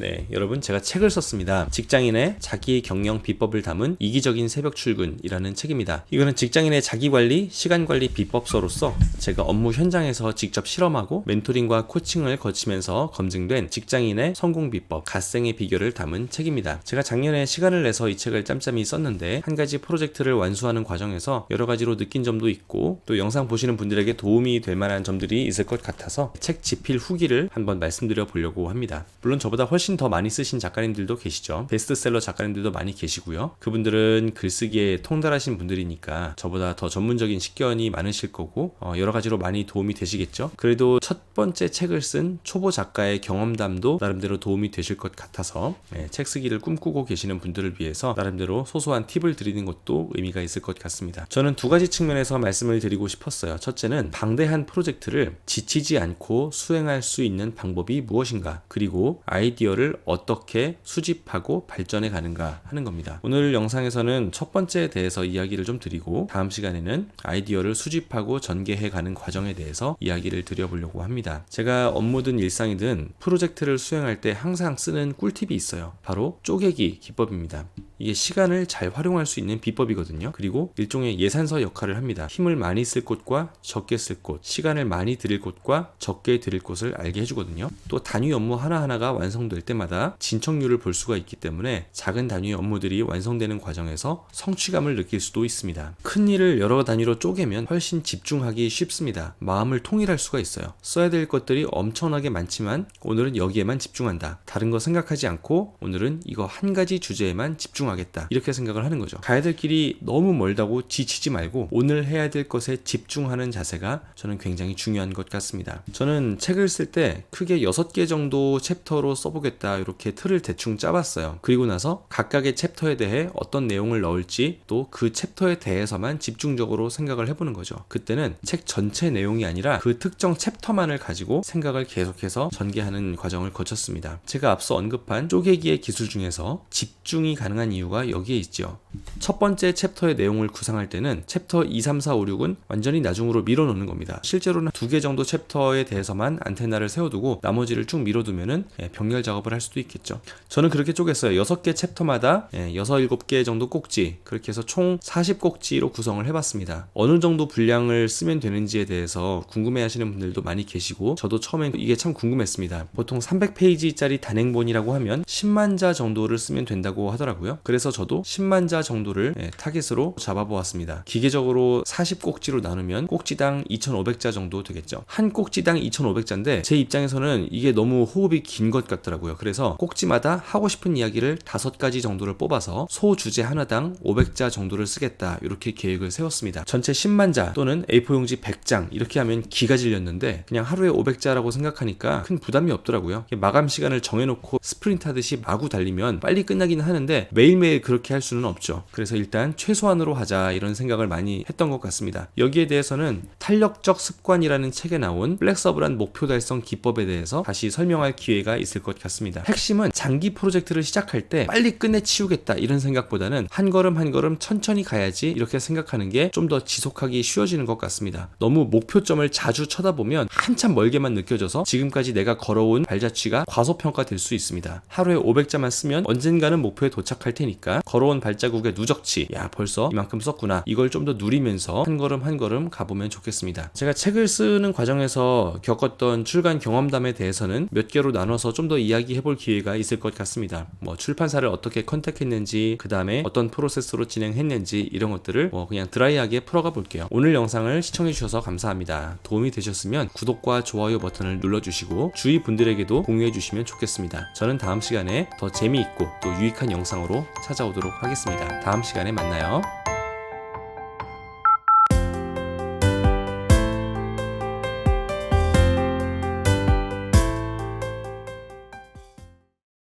네, 여러분 제가 책을 썼습니다. 직장인의 자기 경영 비법을 담은 이기적인 새벽 출근이라는 책입니다. 이거는 직장인의 자기관리, 시간관리 비법서로서 제가 업무 현장에서 직접 실험하고 멘토링과 코칭을 거치면서 검증된 직장인의 성공 비법, 갓생의 비결을 담은 책입니다. 제가 작년에 시간을 내서 이 책을 짬짬이 썼는데 한 가지 프로젝트를 완수하는 과정에서 여러 가지로 느낀 점도 있고 또 영상 보시는 분들에게 도움이 될 만한 점들이 있을 것 같아서 책 집필 후기를 한번 말씀드려 보려고 합니다. 물론 저보다 훨씬 더 많이 쓰신 작가님들도 계시죠. 베스트셀러 작가님들도 많이 계시고요. 그분들은 글쓰기에 통달하신 분들이니까 저보다 더 전문적인 식견이 많으실 거고 여러 가지로 많이 도움이 되시겠죠. 그래도 첫 번째 책을 쓴 초보 작가의 경험담도 나름대로 도움이 되실 것 같아서 책 쓰기를 꿈꾸고 계시는 분들을 위해서 나름대로 소소한 팁을 드리는 것도 의미가 있을 것 같습니다. 저는 두 가지 측면에서 말씀을 드리고 싶었어요. 첫째는 방대한 프로젝트를 지치지 않고 수행할 수 있는 방법이 무엇인가, 그리고 아이디어를 어떻게 수집하고 발전해 가는가 하는 겁니다. 오늘 영상에서는 첫 번째에 대해서 이야기를 좀 드리고 다음 시간에는 아이디어를 수집하고 전개해 가는 과정에 대해서 이야기를 드려보려고 합니다. 제가 업무든 일상이든 프로젝트를 수행할 때 항상 쓰는 꿀팁이 있어요. 바로 쪼개기 기법입니다. 이게 시간을 잘 활용할 수 있는 비법이거든요. 그리고 일종의 예산서 역할을 합니다. 힘을 많이 쓸 곳과 적게 쓸 곳, 시간을 많이 들일 곳과 적게 들일 곳을 알게 해주거든요. 또 단위 업무 하나하나가 완성될 때마다 진척률을 볼 수가 있기 때문에 작은 단위 업무들이 완성되는 과정에서 성취감을 느낄 수도 있습니다. 큰 일을 여러 단위로 쪼개면 훨씬 집중하기 쉽습니다. 마음을 통일할 수가 있어요. 써야 될 것들이 엄청나게 많지만 오늘은 여기에만 집중한다. 다른 거 생각하지 않고 오늘은 이거 한 가지 주제에만 집중하겠다. 이렇게 생각을 하는 거죠. 가야 될 길이 너무 멀다고 지치지 말고 오늘 해야 될 것에 집중하는 자세가 저는 굉장히 중요한 것 같습니다. 저는 책을 쓸 때 크게 6개 정도 챕터로 써보겠다 이렇게 틀을 대충 짜봤어요. 그리고 나서 각각의 챕터에 대해 어떤 내용을 넣을지 또 그 챕터에 대해서만 집중적으로 생각을 해보는 거죠. 그때는 책 전체 내용이 아니라 그 특정 챕터만을 가지고 생각을 계속해서 전개하는 과정을 거쳤습니다. 제가 앞서 언급한 쪼개기의 기술 중에서 집중이 가능한 이유가 여기에 있죠. 첫 번째 챕터의 내용을 구상할 때는 챕터 2, 3, 4, 5, 6은 완전히 나중으로 밀어놓는 겁니다. 실제로는 2개 정도 챕터에 대해서만 안테나를 세워두고 나머지를 쭉 밀어두면은 병렬 작업을 할 수도 있겠죠. 저는 그렇게 쪼갰어요. 6개 챕터마다 6, 7개 정도 꼭지, 그렇게 해서 총 40꼭지로 구성을 해봤습니다. 어느 정도 분량을 쓰면 되는지에 대해서 궁금해하시는 분들도 많이 계시고 저도 처음엔 이게 참 궁금했습니다. 보통 300페이지짜리 단행본이라고 하면 10만 자 정도를 쓰면 된다고 하더라고요. 그래서 저도 10만 자 정도를 타깃으로 잡아보았습니다. 기계적으로 40꼭지로 나누면 꼭지당 2,500자 정도 되겠죠. 한 꼭지당 2,500자인데 제 입장에서는 이게 너무 호흡이 긴 것 같더라고요. 그래서 꼭지마다 하고 싶은 이야기를 5가지 정도를 뽑아서 소주제 하나당 500자 정도를 쓰겠다 이렇게 계획을 세웠습니다. 전체 10만 자 또는 A4 용지 100장 이렇게 하면 기가 질렸는데 그냥 하루에 500자라고 생각하니까 큰 부담이 없더라고요. 마감 시간을 정해놓고 스프린트 하듯이 마구 달리면 빨리 끝나기는 하는데 매일매일 그렇게 할 수는 없죠. 그래서 일단 최소한으로 하자 이런 생각을 많이 했던 것 같습니다. 여기에 대해서는 탄력적 습관이라는 책에 나온 플렉서블한 목표 달성 기법에 대해서 다시 설명할 기회가 있을 것 같습니다. 핵심은 장기 프로젝트를 시작할 때 빨리 끝내 치우겠다 이런 생각보다는 한 걸음 한 걸음 천천히 가야지 이렇게 생각하는 게 좀 더 지속하기 쉬워지는 것 같습니다. 너무 목표점을 자주 쳐다보면 한참 멀게만 느껴져서 지금까지 내가 걸어온 발자취가 과소평가될 수 있습니다. 하루에 500자만 쓰면 언젠가는 목표에 도착할 테니까 걸어온 발자국의 누적치, 야 벌써 이만큼 썼구나, 이걸 좀 더 누리면서 한 걸음 한 걸음 가보면 좋겠습니다. 제가 책을 쓰는 과정에서 겪었던 출간 경험담에 대해서는 몇 개로 나눠서 좀 더 이야기해볼 기회가 있을 것 같습니다. 출판사를 어떻게 컨택했는지, 그 다음에 어떤 프로세스로 진행했는지 이런 것들을 그냥 드라이하게 풀어가 볼게요. 오늘 영상을 시청해주셔서 감사합니다. 도움이 되셨으면 구독과 좋아요 버튼을 눌러주시고 주위 분들에게도 공유해주시면 좋겠습니다. 저는 다음 시간에 더 재미있고 또 유익한 영상으로 찾아오도록 하겠습니다. 다음 시간에 만나요.